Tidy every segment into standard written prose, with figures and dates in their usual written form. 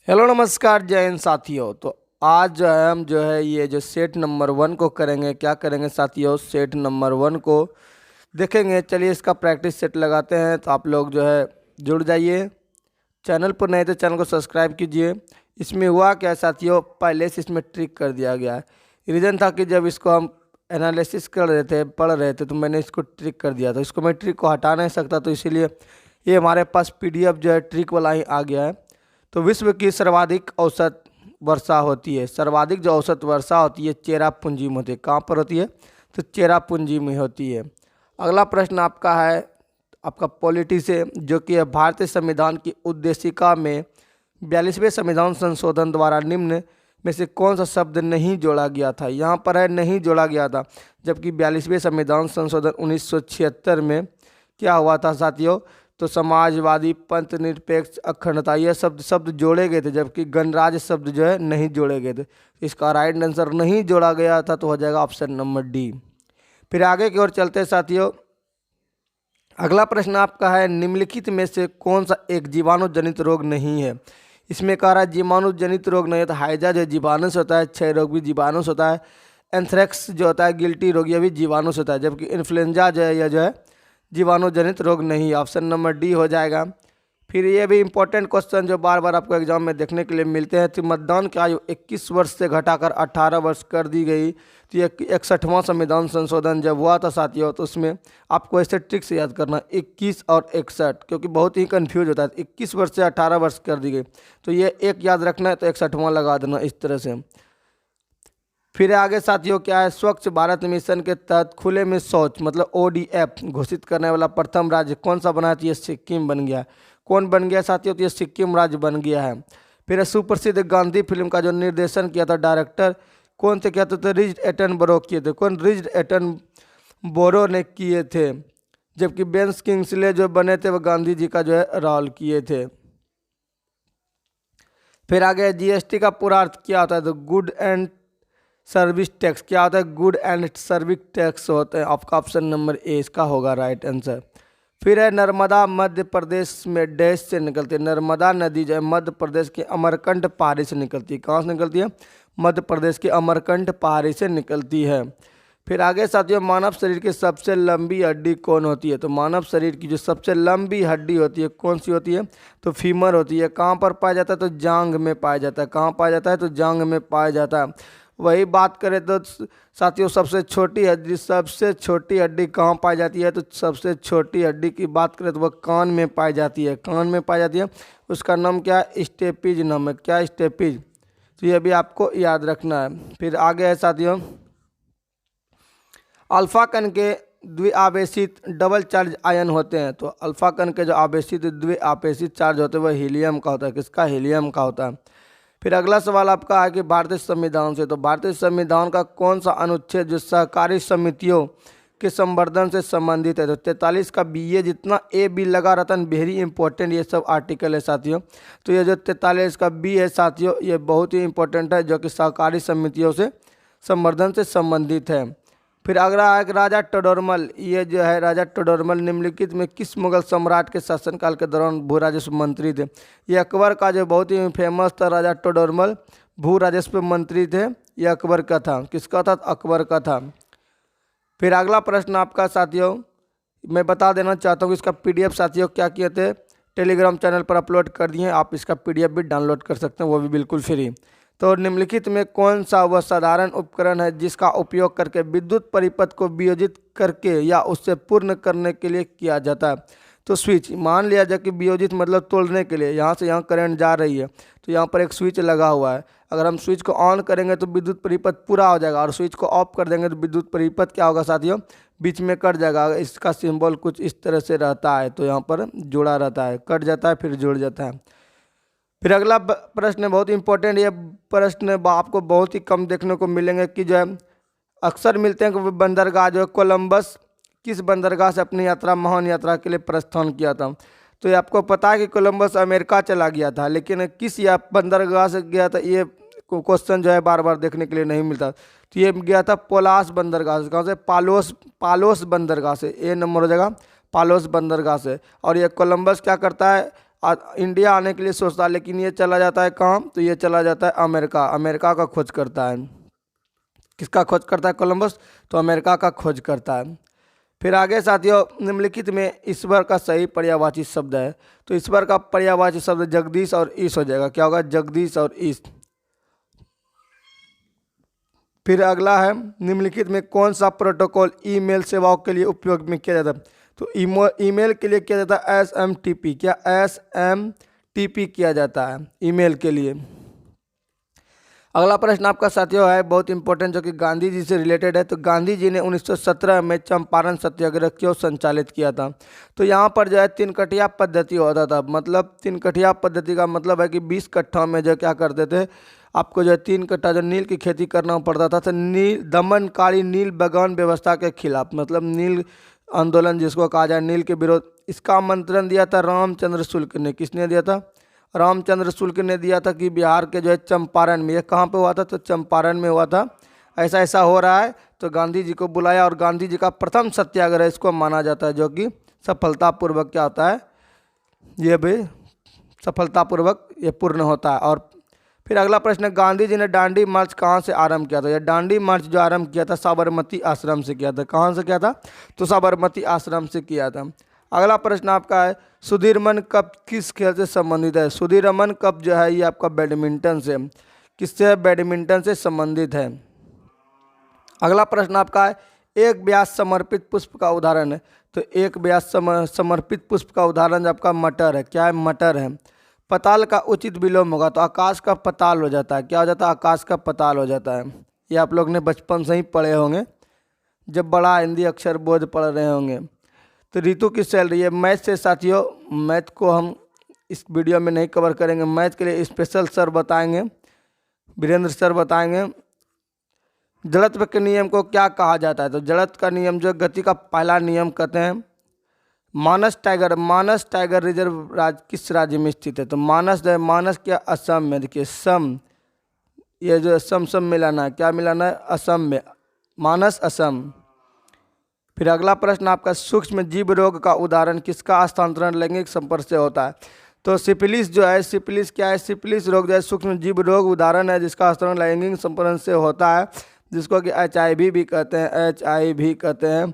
Hello नमस्कार जय हिंद साथियों। तो आज जो है हम जो है ये जो सेट नंबर 1 को करेंगे। क्या करेंगे साथियों? सेट नंबर 1 को देखेंगे। चलिए इसका प्रैक्टिस सेट लगाते हैं। तो आप लोग जो है जुड़ जाइए। चैनल पर नए तो चैनल को सब्सक्राइब कीजिए। इसमें हुआ क्या है साथियों, पहले से इसमें ट्रिक कर दिया गया है। रीज़न था कि जब इसको हम एनालिसिस कर रहे थे, पढ़ रहे थे, तो मैंने इसको ट्रिक कर दिया था। इसको मैं ट्रिक को हटा नहीं सकता, तो इसीलिए ये हमारे पास पीडीएफ जो है ट्रिक वाला ही आ गया है। तो विश्व की सर्वाधिक औसत वर्षा होती है। सर्वाधिक जो औसत वर्षा होती है चेरापूंजी में होती है। कहाँ पर होती है? तो चेरापूंजी में होती है। अगला प्रश्न आपका है, आपका पॉलिटी से, जो कि है भारतीय संविधान की उद्देशिका में 42वें संविधान संशोधन द्वारा निम्न में से कौन सा शब्द नहीं जोड़ा गया था? यहाँ पर है नहीं जोड़ा गया था, जबकि 42वें संविधान संशोधन 1976 में क्या हुआ था साथियों? तो समाजवादी, पंथ निरपेक्ष, अखंडता, ये शब्द जोड़े गए थे, जबकि गणराज्य शब्द जो है नहीं जोड़े गए थे। इसका राइट आंसर नहीं जोड़ा गया था, तो हो जाएगा ऑप्शन नंबर डी। फिर आगे की ओर चलते हैं साथियों। अगला प्रश्न आपका है, निम्नलिखित में से कौन सा एक जीवाणु जनित रोग नहीं है? इसमें कह रहा है जीवाणु जनित रोग नहीं है। तो हैजा जो जीवाणु से होता है, क्षय रोग भी जीवाणु से होता है, एंथ्रेक्स जो होता है, गिल्टी रोग, यह भी जीवाणु से होता है, जबकि इन्फ्लुएंजा जो है यह जो है जीवाणु जनित रोग नहीं। ऑप्शन नंबर डी हो जाएगा। फिर ये भी इंपॉर्टेंट क्वेश्चन जो बार बार आपको एग्जाम में देखने के लिए मिलते हैं। तो मतदान की आयु 21 वर्ष से घटाकर 18 वर्ष कर दी गई। तो ये 61वां संविधान संशोधन जब हुआ था साथियों, तो उसमें आपको ऐसे ट्रिक से याद करना 21 और 61, क्योंकि बहुत ही कंफ्यूज होता है। 21 वर्ष से 18 वर्ष कर दी गई, तो ये एक याद रखना है, तो 61वां लगा देना इस तरह से। फिर आगे साथियों क्या है, स्वच्छ भारत मिशन के तहत खुले में शौच मतलब ODF घोषित करने वाला प्रथम राज्य कौन सा बना? तो ये सिक्किम बन गया। कौन बन गया साथियों? तो ये सिक्किम राज्य बन गया है। फिर सुप्रसिद्ध गांधी फिल्म का जो निर्देशन किया था डायरेक्टर कौन से किया था? तो रिचर्ड एटनबरो किए थे। कौन? रिचर्ड एटनबरो ने किए थे। जबकि बेंस किंग्सले जो बने थे वो गांधी जी का जो है रोल किए थे। फिर आगे GST का पूरा अर्थ क्या होता है? तो गुड एंड सर्विस टैक्स। क्या होता है? गुड एंड सर्विस टैक्स होता है। आपका ऑप्शन नंबर ए इसका होगा राइट आंसर। फिर है नर्मदा मध्य प्रदेश में डैश से निकलती है। नर्मदा नदी जो है मध्य प्रदेश के अमरकंटक पहाड़ी से निकलती है। कहाँ से निकलती है? मध्य प्रदेश के अमरकंटक पहाड़ी से निकलती है। फिर आगे साथियों, मानव शरीर की सबसे लंबी हड्डी कौन होती है? तो मानव शरीर की जो सबसे लंबी हड्डी होती है कौन सी होती है? तो फीमर होती है। कहाँ पर पाया जाता है? तो जांघ में पाया जाता है। कहाँ पाया जाता है? तो जांघ में पाया जाता है। वही बात करें तो साथियों, सबसे छोटी हड्डी कहाँ पाई जाती है? तो सबसे छोटी हड्डी की बात करें तो वह कान में पाई जाती है। कान में पाई जाती है। उसका नाम क्या है? स्टेपीज नाम है। क्या? स्टेपीज। तो ये भी आपको याद रखना है। फिर आगे है साथियों, अल्फा कण के द्विआवेशित डबल चार्ज आयन होते हैं। तो अल्फा कण के जो आवेशित द्विआवेशित चार्ज होते हैं वह हीलियम का होता है। किसका? हीलियम का होता है। फिर अगला सवाल आपका है कि भारतीय संविधान से, तो भारतीय संविधान का कौन सा अनुच्छेद जो सहकारी समितियों के संवर्धन से संबंधित है? तो 43 का बी। ये जितना ए बी लगा रहता है वेरी इंपॉर्टेंट ये सब आर्टिकल है साथियों। तो ये जो 43 का बी है साथियों, ये बहुत ही इंपॉर्टेंट है, जो कि सहकारी समितियों से संवर्धन से संबंधित है। फिर अगला है राजा टोडरमल। ये जो है राजा टोडरमल निम्नलिखित में किस मुगल सम्राट के शासनकाल के दौरान भू राजस्व मंत्री थे? ये अकबर का जो बहुत ही फेमस था राजा टोडरमल, भू राजस्व मंत्री थे। ये अकबर का था। किसका था? अकबर का था। फिर अगला प्रश्न आपका साथियों, मैं बता देना चाहता हूँ कि इसका PDF साथियों क्या किए थे, टेलीग्राम चैनल पर अपलोड कर दिए। आप इसका PDF भी डाउनलोड कर सकते हैं, वो भी बिल्कुल फ्री। तो निम्नलिखित में कौन सा वह साधारण उपकरण है जिसका उपयोग करके विद्युत परिपथ को वियोजित करके या उससे पूर्ण करने के लिए किया जाता है? तो स्विच। मान लिया जाए कि वियोजित मतलब तोड़ने के लिए, यहाँ से यहाँ करंट जा रही है, तो यहाँ पर एक स्विच लगा हुआ है। अगर हम स्विच को ऑन करेंगे तो विद्युत परिपथ पूरा हो जाएगा, और स्विच को ऑफ कर देंगे तो विद्युत परिपथ क्या होगा साथियों? बीच में कट जाएगा। इसका सिंबल कुछ इस तरह से रहता है, तो यहाँ पर जुड़ा रहता है, कट जाता है फिर जुड़ जाता है। फिर अगला प्रश्न बहुत इंपॉर्टेंट, ये प्रश्न आपको बहुत ही कम देखने को मिलेंगे कि जो है अक्सर मिलते हैं कि बंदरगाह जो है कोलंबस किस बंदरगाह से अपनी यात्रा महान यात्रा के लिए प्रस्थान किया था? तो ये आपको पता है कि कोलंबस अमेरिका चला गया था, लेकिन किस या बंदरगाह से गया था ये क्वेश्चन जो है बार बार देखने के लिए नहीं मिलता। तो ये गया था पोलास बंदरगाह से। कहाँ से? पालोस बंदरगाह से। ए नंबर हो जाएगा पालोस बंदरगाह से। और ये कोलंबस क्या करता है? इंडिया आने के लिए सोचता है, लेकिन ये चला जाता है कहाँ, तो ये चला जाता है अमेरिका। अमेरिका का खोज करता है। किसका खोज करता है कोलंबस, तो अमेरिका का खोज करता है। फिर आगे साथियों, निम्नलिखित में ईश्वर का सही पर्यायवाची शब्द है, तो ईश्वर का पर्यायवाची शब्द जगदीश और ईश हो जाएगा। क्या होगा, जगदीश और ईश। फिर अगला है, निम्नलिखित में कौन सा प्रोटोकॉल ईमेल सेवाओं के लिए उपयोग में किया जाता है, तो ईमेल के लिए किया जाता है SMTP। क्या SMTP किया जाता है ईमेल के लिए। अगला प्रश्न आपका साथियों है बहुत इंपॉर्टेंट, जो कि गांधी जी से रिलेटेड है। तो गांधी जी ने 1917 में चंपारण सत्याग्रह क्यों संचालित किया था, तो यहाँ पर जो है 3 कठिया पद्धति होता था। मतलब 3 कठिया पद्धति का मतलब है कि 20 कट्ठा में जो क्या करते थे, आपको जो है 3 कट्ठा जो नील की खेती करना पड़ता था। तो नील दमनकारी नील बगान व्यवस्था के खिलाफ, मतलब नील आंदोलन जिसको कहा जाए, नील के विरोध, इसका आमंत्रण दिया था रामचंद्र शुक्ल ने। किसने दिया था, रामचंद्र शुक्ल ने दिया था कि बिहार के जो है चंपारण में, ये कहाँ पे हुआ था, तो चंपारण में हुआ था। ऐसा ऐसा हो रहा है, तो गांधी जी को बुलाया और गांधी जी का प्रथम सत्याग्रह इसको माना जाता है, जो कि सफलतापूर्वक क्या होता है, ये भी सफलतापूर्वक ये पूर्ण होता है। और फिर अगला प्रश्न है, गांधी जी ने दांडी मार्च कहाँ से आरंभ किया था। यह दांडी मार्च जो आरंभ किया था साबरमती आश्रम से किया था। कहाँ से किया था, तो साबरमती आश्रम से किया था। अगला प्रश्न आपका है, सुधीरमन कप किस खेल से संबंधित है। सुधीरमन कप जो है ये आपका बैडमिंटन से, किससे है, बैडमिंटन से संबंधित है। अगला प्रश्न आपका है, एक व्यास समर्पित पुष्प का उदाहरण है, तो एक व्यास समर्पित पुष्प का उदाहरण आपका मटर है। क्या है, मटर है। पताल का उचित विलोम होगा, तो आकाश का पताल हो जाता है। क्या हो जाता है, आकाश का पताल हो जाता है। ये आप लोग ने बचपन से ही पढ़े होंगे, जब बड़ा हिंदी अक्षर बोध पढ़ रहे होंगे। तो ऋतु किस चल रही है, मैथ से साथियों। मैथ को हम इस वीडियो में नहीं कवर करेंगे, मैथ के लिए स्पेशल सर बताएंगे, वीरेंद्र सर बताएंगे। जड़त्व के नियम को क्या कहा जाता है, तो जड़त्व का नियम जो गति का पहला नियम कहते हैं। मानस टाइगर रिजर्व किस राज्य में स्थित है, तो मानस क्या, असम में। देखिए सम, ये जो सम मिलाना है, क्या मिलाना है, असम में, मानस असम। फिर अगला प्रश्न आपका, सूक्ष्म जीव रोग का उदाहरण किसका हस्तांतरण लैंगिक संपर्क से होता है, तो सिफिलिस जो है, सिफिलिस क्या है, सिफिलिस रोग जो है सूक्ष्म जीव रोग उदाहरण है जिसका हस्तांतरण लैंगिक संपर्क से होता है, जिसको कि HIV भी कहते हैं, HIV कहते हैं।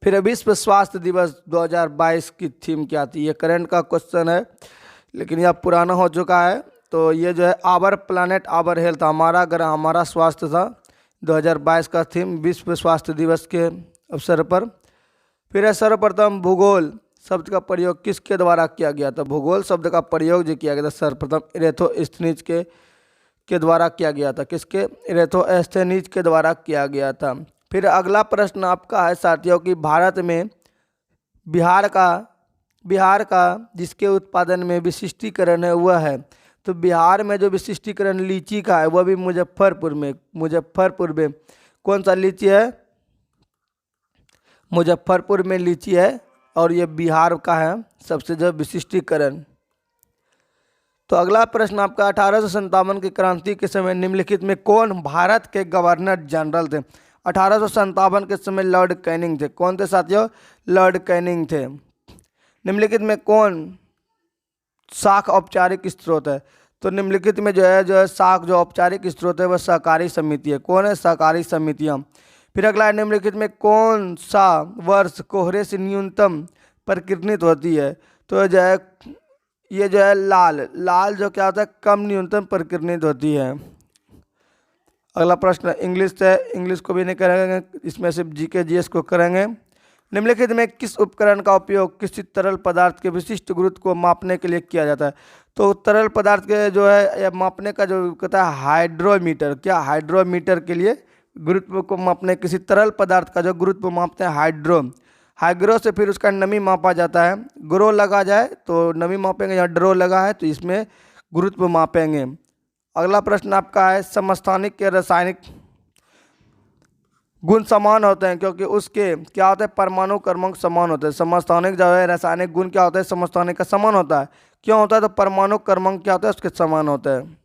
फिर विश्व स्वास्थ्य दिवस 2022 की थीम क्या थी, ये करंट का क्वेश्चन है, लेकिन यह पुराना हो चुका है। तो ये जो है आवर प्लानेट आवर हेल्थ, हमारा ग्रह हमारा स्वास्थ्य था। 2022 का थीम विश्व स्वास्थ्य दिवस के अवसर पर। फिर है सर्वप्रथम भूगोल शब्द का प्रयोग किसके द्वारा किया गया था, भूगोल शब्द का प्रयोग जो किया गया था सर्वप्रथम इरेथोस्थनीज के द्वारा किया गया था। किसके, इरेथोस्थनीज के द्वारा किया गया था। फिर अगला प्रश्न आपका है साथियों कि भारत में बिहार का जिसके उत्पादन में विशिष्टीकरण है वह है, तो बिहार में जो विशिष्टीकरण लीची का है वह भी मुजफ्फरपुर में कौन सा लीची है, मुजफ्फरपुर में लीची है, और ये बिहार का है सबसे जो विशिष्टीकरण। तो अगला प्रश्न आपका 1857 की क्रांति के समय निम्नलिखित में कौन भारत के गवर्नर जनरल थे। 1857 के समय लॉर्ड कैनिंग थे। कौन थे साथियों, लॉर्ड कैनिंग थे। निम्नलिखित में कौन शाख औपचारिक स्रोत है, तो निम्नलिखित में जो है शाख जो औपचारिक स्रोत है वह सहकारी समिति है। कौन है, सहकारी समितियाँ। फिर अगला है, निम्नलिखित में कौन सा वर्ष कोहरे से न्यूनतम प्रकीर्णित होती है, तो जो है ये जो है लाल जो क्या होता है, कम न्यूनतम प्रकीर्णित होती है। अगला प्रश्न इंग्लिश है, इंग्लिश को भी नहीं करेंगे, इसमें सिर्फ GK GS को करेंगे। निम्नलिखित में किस उपकरण का उपयोग किसी तरल पदार्थ के विशिष्ट गुरुत्व को मापने के लिए किया जाता है, तो तरल पदार्थ के जो है मापने का जो कहता है हाइड्रोमीटर। क्या, हाइड्रोमीटर के लिए गुरुत्व को मापने, किसी तरल पदार्थ का जो गुरुत्व मापते हैं हाइग्रो से फिर उसका नमी मापा जाता है। ग्रो लगा जाए तो नमी मापेंगे, यहाँ ड्रो लगा है तो इसमें गुरुत्व मापेंगे। अगला प्रश्न आपका है, समस्थानिक के रासायनिक गुण समान होते हैं क्योंकि उसके क्या होता है, परमाणु क्रमांक समान होते हैं। समस्थानिक जो है रासायनिक गुण क्या होता है, समस्थानिक का समान होता है। क्यों होता है, तो परमाणु क्रमांक क्या होता है, उसके समान होता है।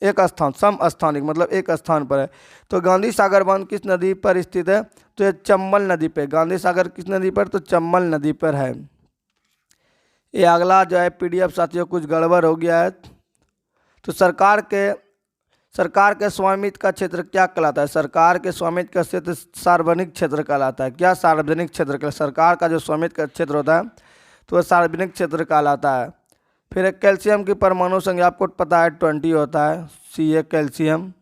एक स्थान, समस्थानिक मतलब एक स्थान पर है। तो गांधी सागर बांध किस नदी पर स्थित है, तो ये चंबल नदी पे। गांधी सागर किस नदी पर, तो चंबल नदी पर है। ये अगला जो है पीडीएफ साथियों कुछ गड़बड़ हो गया है। तो सरकार के स्वामित्व का क्षेत्र क्या कहलाता है? सरकार के स्वामित्व का क्षेत्र सार्वजनिक क्षेत्र कहलाता है। क्या सार्वजनिक क्षेत्र का? सरकार का जो स्वामित्व का क्षेत्र होता है तो वह सार्वजनिक क्षेत्र कहलाता है। फिर एक कैल्शियम की परमाणु संख्या आपको पता है 20 होता है, Ca कैल्शियम।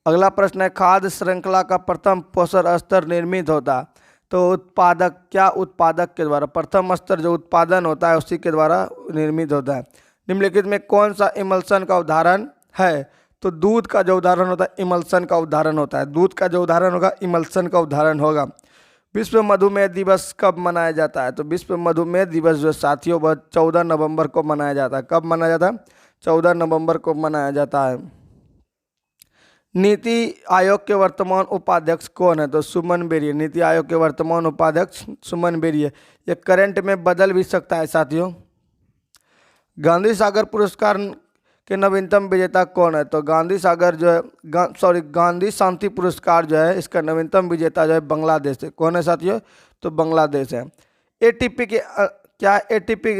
अगला प्रश्न है खाद्य श्रृंखला का प्रथम पोषण स्तर निर्मित होता है तो उत्पादक के द्वारा। प्रथम स्तर जो उत्पादन होता है उसी के द्वारा निर्मित होता है। निम्नलिखित में कौन सा इमल्सन का उदाहरण है? तो दूध का जो उदाहरण होता है इमल्सन का उदाहरण होता है। दूध का जो उदाहरण होगा इमल्सन का उदाहरण होगा। विश्व मधुमेह दिवस कब मनाया जाता है? तो विश्व मधुमेह दिवस जो साथियों वह 14 नवंबर को मनाया जाता है। कब मनाया जाता है? 14 नवंबर को मनाया जाता है। नीति आयोग के वर्तमान उपाध्यक्ष कौन है? तो सुमन बेरी। नीति आयोग के वर्तमान उपाध्यक्ष सुमन बेरी है। ये करंट में बदल भी सकता है साथियों। गांधी सागर पुरस्कार के नवीनतम विजेता कौन है? तो गांधी शांति पुरस्कार जो है इसका नवीनतम विजेता जो है बांग्लादेश है। कौन है साथियों? तो बांग्लादेश है। एटीपी के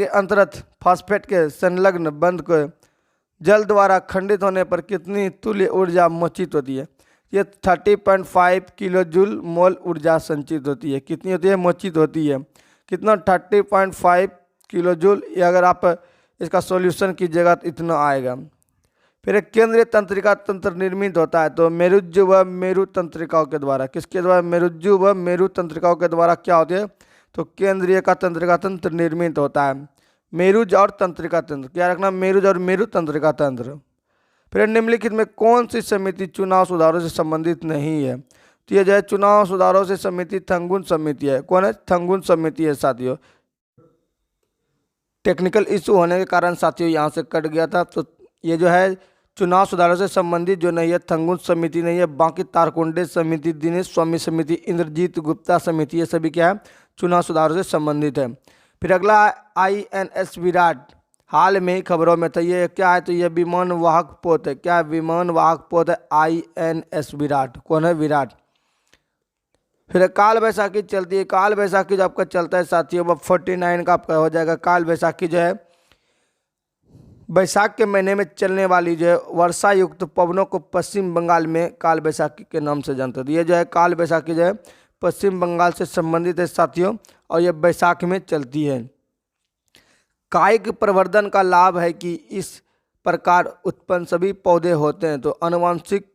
अंतर्गत फास्फेट के संलग्न बंध को जल द्वारा खंडित होने पर कितनी तुल्य ऊर्जा मोचित होती है? ये 30.5 किलो जूल मोल ऊर्जा संचित होती है। कितनी होती है? मोचित होती है। कितना? 30.5 किलो जूल। ये अगर आप इसका सॉल्यूशन कीजिएगा तो इतना आएगा। फिर एक केंद्रीय तंत्रिका तंत्र निर्मित होता है तो मेरुज्जु व मेरु तंत्रिकाओं के द्वारा। किसके द्वारा? मेरुज्जु व मेरु तंत्रिकाओं के द्वारा क्या होती है? तो केंद्रीय का तंत्रिका तंत्र निर्मित होता है। मेरुज और तंत्रिका तंत्र, क्या रखना? मेरुज और मेरु तंत्रिका तंत्र। फिर निम्नलिखित में कौन सी समिति चुनाव सुधारों से संबंधित नहीं है? तो ये जो है चुनाव सुधारों से समिति थंगुन समिति है। कौन है? थंगुन समिति है साथियों। टेक्निकल इशू होने के कारण साथियों यहाँ से कट गया था। तो ये जो है चुनाव सुधारों से संबंधित जो नहीं है थंगुन समिति नहीं है। बाकी तारकुंडे समिति, दिनेश स्वामी समिति, इंद्रजीत गुप्ता समिति, ये सभी क्या है? चुनाव सुधारों से संबंधित है। फिर अगला INS विराट हाल में ही खबरों में था। ये क्या है? तो ये विमान वाहक पोत है। क्या? विमान वाहक पोत है INS विराट। कौन है? विराट। फिर काल बैसाखी चलती है। काल बैसाखी जो आपका चलता है साथियों वो 49 का आपका हो जाएगा। काल बैसाखी जो है बैसाख के महीने में चलने वाली जो है वर्षा युक्त पवनों को पश्चिम बंगाल में काल बैसाखी के नाम से जानते हैं। ये जो है काल बैसाखी जो है पश्चिम बंगाल से संबंधित है साथियों और ये बैसाख में चलती है। कायिक प्रवर्धन का लाभ है कि इस प्रकार उत्पन्न सभी पौधे होते हैं तो आनुवांशिक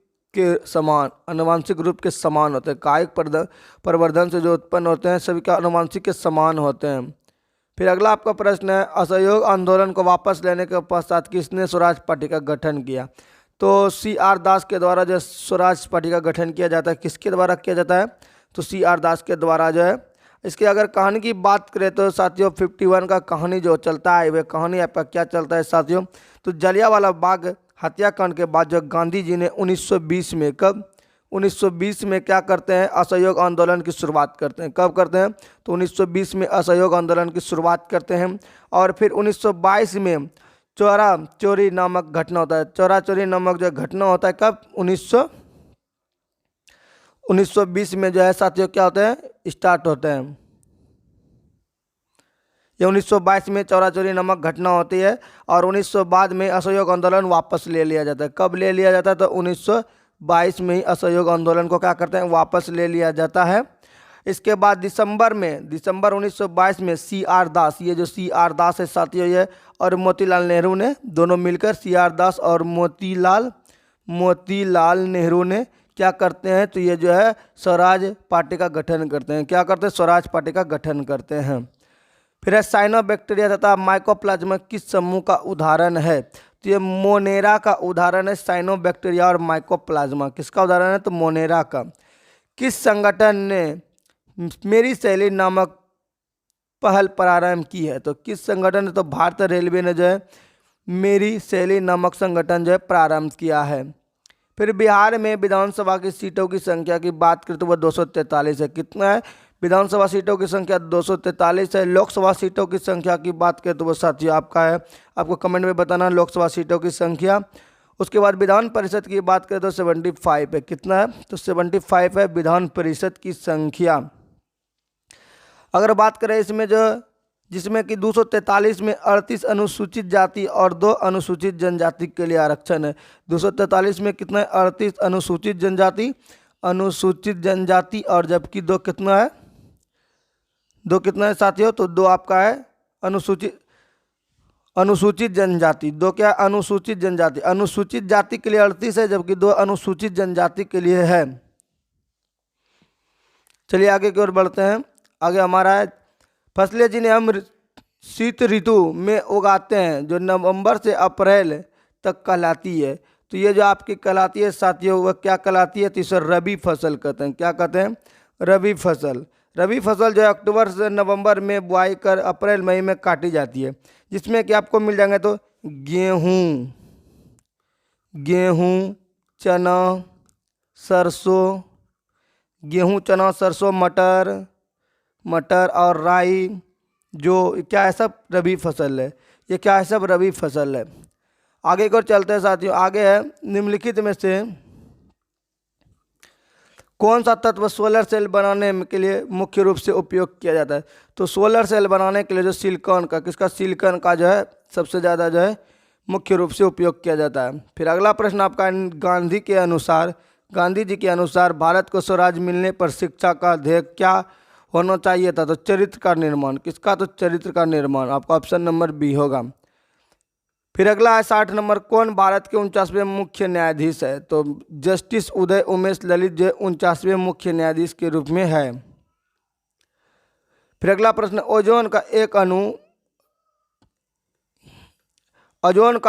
रूप के समान होते हैं। कायिक प्रवर्धन से जो उत्पन्न होते हैं सभी का आनुवांशिक के समान होते हैं। फिर अगला आपका प्रश्न है असहयोग आंदोलन को वापस लेने के पश्चात किसने स्वराज पार्टी का गठन किया? तो CR दास के द्वारा जो स्वराज पार्टी का गठन किया जाता है। किसके द्वारा किया जाता है? तो CR दास के द्वारा जो है। इसकी अगर कहानी की बात करें तो साथियों 51 का कहानी जो चलता है वह कहानी आपका क्या चलता है साथियों? तो जलियांवाला बाग हत्याकांड के बाद जो गांधी जी ने 1920 में 1920 में क्या करते हैं? असहयोग आंदोलन की शुरुआत करते हैं। कब करते हैं? तो 1920 में असहयोग आंदोलन की शुरुआत करते हैं। और फिर 1922 में चौरा चोरी नामक घटना होता है। चौरा चोरी नामक जो घटना होता है कब? 1920 में जो है साथियों क्या होते हैं? स्टार्ट होते हैं। ये 1922 में चौरा चोरी नामक घटना होती है और 1900 बाद में असहयोग आंदोलन वापस ले लिया जाता है। कब ले लिया जाता है? तो 1922 में ही असहयोग आंदोलन को क्या करते हैं? वापस ले लिया जाता है। इसके बाद दिसंबर 1922 में CR दास, ये जो CR दास है साथियों ये और मोतीलाल नेहरू ने दोनों मिलकर CR दास और मोतीलाल नेहरू ने क्या करते हैं? तो ये जो है स्वराज पार्टी का गठन करते हैं। क्या करते हैं? स्वराज पार्टी का गठन करते हैं। फिर साइनोबैक्टीरिया तथा माइकोप्लाज्मा किस समूह का उदाहरण है? तो ये मोनेरा का उदाहरण है। साइनोबैक्टीरिया और माइकोप्लाज्मा किसका उदाहरण है? तो मोनेरा का। किस संगठन ने मेरी शैली नामक पहल प्रारंभ की है? तो किस संगठन ने? तो भारतीय रेलवे ने जो है मेरी शैली नामक संगठन जो है प्रारंभ किया है। फिर बिहार में विधानसभा की सीटों की संख्या की बात करें तो वह 243 है। कितना है? विधानसभा सीटों की संख्या 243 है। लोकसभा सीटों की संख्या की बात करें तो वो साथियों आपका है, आपको कमेंट में बताना लोकसभा सीटों की संख्या। उसके बाद विधान परिषद की बात करें तो 75 है। कितना है? तो 75 है विधान परिषद की संख्या। अगर बात करें इसमें जो, जिसमें कि 243 में 38 अनुसूचित जाति और 2 अनुसूचित जनजाति के लिए आरक्षण है। 243 में कितना है? 38 अनुसूचित जनजाति और जबकि 2 कितना है? 2 कितना है साथियों? तो 2 आपका है अनुसूचित जनजाति। 2 क्या? अनुसूचित जनजाति। अनुसूचित जाति के लिए 38 है, जबकि 2 अनुसूचित जनजाति के लिए है। चलिए आगे की ओर बढ़ते हैं। आगे हमारा है फसलें जिन्हें हम शीत ऋतु में उगाते हैं, जो नवंबर से अप्रैल तक कहलाती है। तो ये जो आपकी कहलाती है साथियों, वह क्या कहलाती है? तो इसे रबी फसल कहते हैं। क्या कहते हैं? रबी फसल। रबी फसल जो है अक्टूबर से नवंबर में बुआई कर अप्रैल मई में काटी जाती है, जिसमें कि आपको मिल जाएंगे तो गेहूँ, चना, सरसों, गेहूँ, चना, सरसों, मटर और राई, जो क्या है? सब रबी फसल है। ये क्या है? सब रबी फसल है। आगे की ओर चलते हैं साथियों। आगे है निम्नलिखित में से कौन सा तत्व सोलर सेल बनाने के लिए मुख्य रूप से उपयोग किया जाता है? तो सोलर सेल बनाने के लिए जो सिलिकॉन का जो है सबसे ज़्यादा जो है मुख्य रूप से उपयोग किया जाता है। फिर अगला प्रश्न आपका, गांधी जी के अनुसार भारत को स्वराज मिलने पर शिक्षा का ध्येय क्या होना चाहिए था? तो चरित्र का निर्माण। किसका? तो चरित्र का निर्माण। आपका ऑप्शन नंबर बी होगा। फिर अगला है 60 नंबर, कौन भारत के 49वें मुख्य न्यायाधीश है? तो जस्टिस उदय उमेश ललित जो 49वें मुख्य न्यायाधीश के रूप में है। फिर अगला प्रश्न, ओजोन का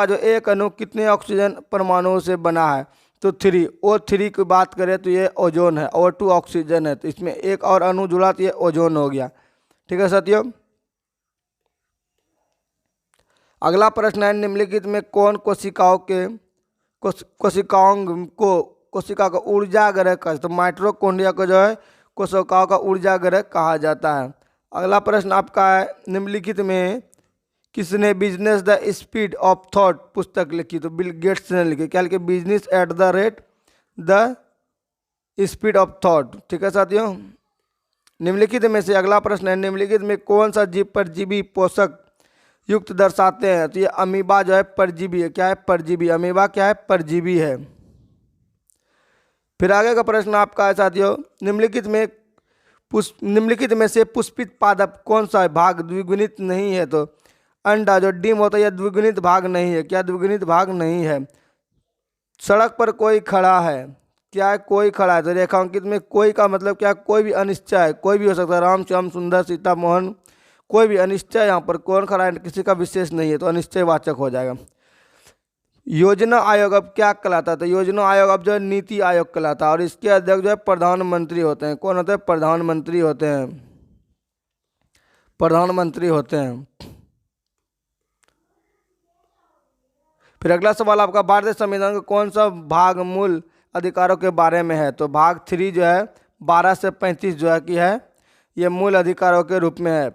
जो एक अणु कितने ऑक्सीजन परमाणुओं से बना है? तो 3। O3 की बात करें तो ये ओजोन है, O2 ऑक्सीजन है, तो इसमें एक और अणु जुड़ा तो ये ओजोन हो गया। ठीक है साथियों। अगला प्रश्न है, निम्नलिखित में कौन कोशिका का ऊर्जा ग्रह का? तो माइटोकॉन्ड्रिया को जो है कोशिकाओं का ऊर्जा ग्रह कहा जाता है। अगला प्रश्न आपका है, निम्नलिखित में किसने business the speed of thought पुस्तक लिखी? तो बिल गेट्स ने लिखी। क्या लिखी? Business at the rate the speed of thought. ठीक है साथियों। निम्नलिखित में से अगला प्रश्न है, निम्नलिखित में कौन सा जीव परजीवी पोषक युक्त दर्शाते हैं? तो ये अमीबा जो है परजीवी है। क्या है? परजीवी। अमीबा क्या है? परजीवी है। फिर आगे का प्रश्न आपका है साथियों, निम्नलिखित में से पुष्पित पादप कौन सा है? भाग द्विगुणित नहीं है। तो अंडा जो डिम होता है यह द्विगुणित भाग नहीं है। क्या? द्विगुणित भाग नहीं है। सड़क पर कोई खड़ा है। क्या है? कोई खड़ा है। तो रेखांकित में कोई का मतलब क्या? कोई भी अनिश्चय है, कोई भी हो सकता है। राम, श्याम, सुंदर, सीता, मोहन, कोई भी अनिश्चय। यहाँ पर कौन खड़ा है? किसी का विशेष नहीं है, तो अनिश्चयवाचक हो जाएगा। योजना आयोग अब क्या कहलाता है? तो योजना आयोग अब जो है नीति आयोग कहलाता है, और इसके अध्यक्ष जो है प्रधानमंत्री होते हैं। कौन होते हैं? प्रधानमंत्री होते हैं। फिर अगला सवाल आपका, भारतीय संविधान का कौन सा भाग मूल अधिकारों के बारे में है? तो भाग 3 जो है 12 से 35 जो है कि है ये मूल अधिकारों के रूप में है।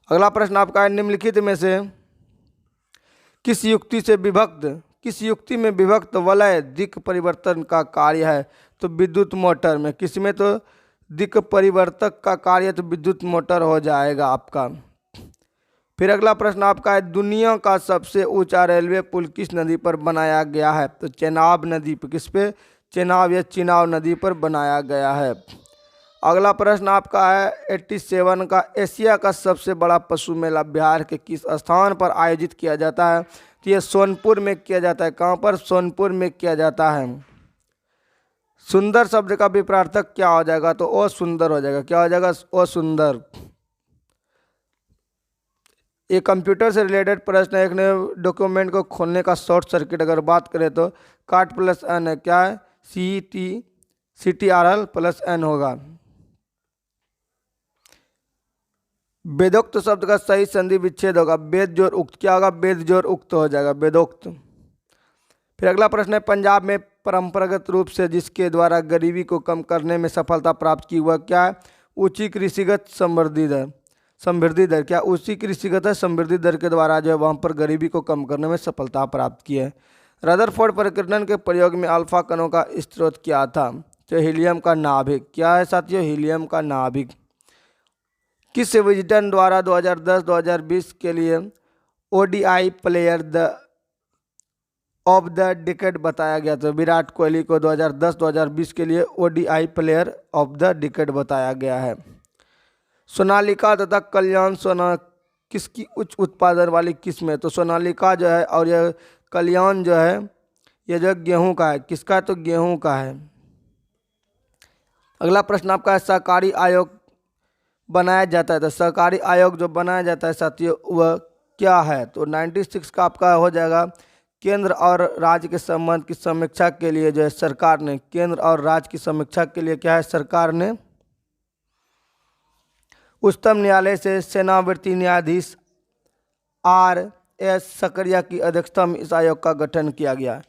अगला प्रश्न आपका है, निम्नलिखित में से किस युक्ति में विभक्त वलय दिक् परिवर्तन का कार्य है? तो विद्युत मोटर में। किसमें? तो दिक् परिवर्तक का कार्य तो विद्युत मोटर हो जाएगा आपका। फिर अगला प्रश्न आपका है, दुनिया का सबसे ऊंचा रेलवे पुल किस नदी पर बनाया गया है? तो चेनाब नदी पर। किस पे? चेनाब या चिनाब नदी पर बनाया गया है। अगला प्रश्न आपका है 87 का, एशिया का सबसे बड़ा पशु मेला बिहार के किस स्थान पर आयोजित किया जाता है? तो ये सोनपुर में किया जाता है। कहाँ पर? सोनपुर में किया जाता है। सुंदर शब्द का विपरीतार्थक क्या हो जाएगा? तो असुंदर हो जाएगा। क्या हो जाएगा? असुंदर। एक कंप्यूटर से रिलेटेड प्रश्न है, एक ने डॉक्यूमेंट को खोलने का शॉर्ट सर्किट अगर बात करें तो काट प्लस एन है। क्या है? CTRL प्लस एन होगा। वेदोक्त शब्द का सही संधि विच्छेद होगा वेद जोर उक्त। क्या होगा? वेद जोर उक्त हो जाएगा, वेदोक्त। फिर अगला प्रश्न है, पंजाब में परंपरागत रूप से जिसके द्वारा गरीबी को कम करने में सफलता प्राप्त की, वह क्या है? ऊंची कृषिगत समृद्धि दर। क्या ऊंची कृषिगत समृद्धि दर के द्वारा जो है वहाँ पर गरीबी को कम करने में सफलता प्राप्त की है। रदरफोर्ड प्रकीर्णन के प्रयोग में अल्फा कणों का स्रोत क्या था? तो हीलियम का नाभिक। क्या है साथियों? हीलियम का नाभिक। किस विजेटन द्वारा 2010-2020 के लिए ODI player of the decade बताया गया? तो विराट कोहली को 2010-2020 के लिए ODI player of the decade बताया गया है। सोनालिका तथा कल्याण सोना किसकी उच्च उत्पादन वाली किस्म है? तो सोनालिका जो है और यह कल्याण जो है ये जो गेहूं का है। किसका है? तो गेहूं का है। अगला प्रश्न आपका है, सहकारी आयोग बनाया जाता है। तो सहकारी आयोग जो बनाया जाता है साथियों वह क्या है? तो 96 का आपका हो जाएगा, केंद्र और राज्य के संबंध की समीक्षा के लिए जो है सरकार ने, केंद्र और राज्य की समीक्षा के लिए क्या है सरकार ने उच्चतम न्यायालय से सेवानिवृत्त न्यायाधीश RS सकरिया की अध्यक्षता में इस आयोग का गठन किया गया।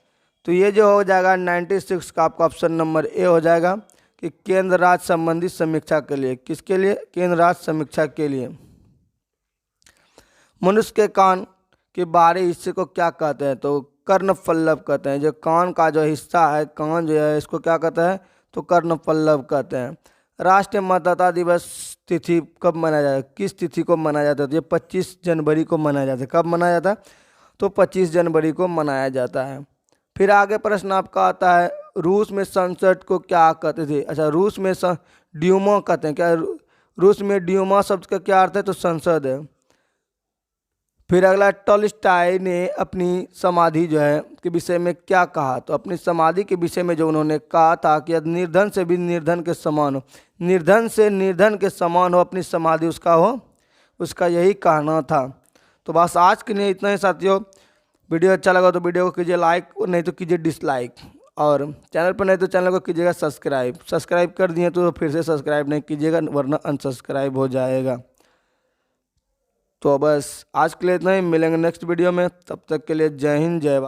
तो ये जो हो जाएगा 96 का आपका ऑप्शन नंबर ए हो जाएगा कि केंद्र राज्य संबंधी समीक्षा के लिए। किसके लिए? केंद्र राज्य समीक्षा के लिए। मनुष्य के कान के बाहरी हिस्से को क्या कहते हैं? तो कर्णपल्लव कहते हैं। जो कान का जो हिस्सा है, कान जो है, इसको क्या कहते हैं? तो कर्णपल्लव कहते हैं। राष्ट्रीय मतदाता दिवस तिथि कब मनाया जाता है? किस तिथि को मनाया जाता है? तो ये 25 जनवरी को मनाया जाता है। कब मनाया जाता है? तो 25 जनवरी को मनाया जाता है। फिर आगे प्रश्न आपका आता है, रूस में संसद को क्या कहते थे? अच्छा, रूस में ड्यूमा कहते हैं। क्या रूस में ड्यूमा शब्द का क्या अर्थ है? तो संसद है। फिर अगला, टॉलस्टॉय ने अपनी समाधि जो है के विषय में क्या कहा? तो अपनी समाधि के विषय में जो उन्होंने कहा था कि निर्धन से भी निर्धन के समान हो, निर्धन से निर्धन के समान हो अपनी समाधि उसका हो, उसका यही कहना था। तो बस आज के लिए इतना ही साथियों। वीडियो अच्छा लगा तो वीडियो को कीजिए लाइक, नहीं तो कीजिए डिसलाइक, और चैनल पर नहीं तो चैनल को कीजिएगा सब्सक्राइब। सब्सक्राइब कर दिए तो फिर से सब्सक्राइब नहीं कीजिएगा, वरना अनसब्सक्राइब हो जाएगा। तो बस आज के लिए इतना ही, मिलेंगे नेक्स्ट वीडियो में। तब तक के लिए जय हिंद, जय भारत।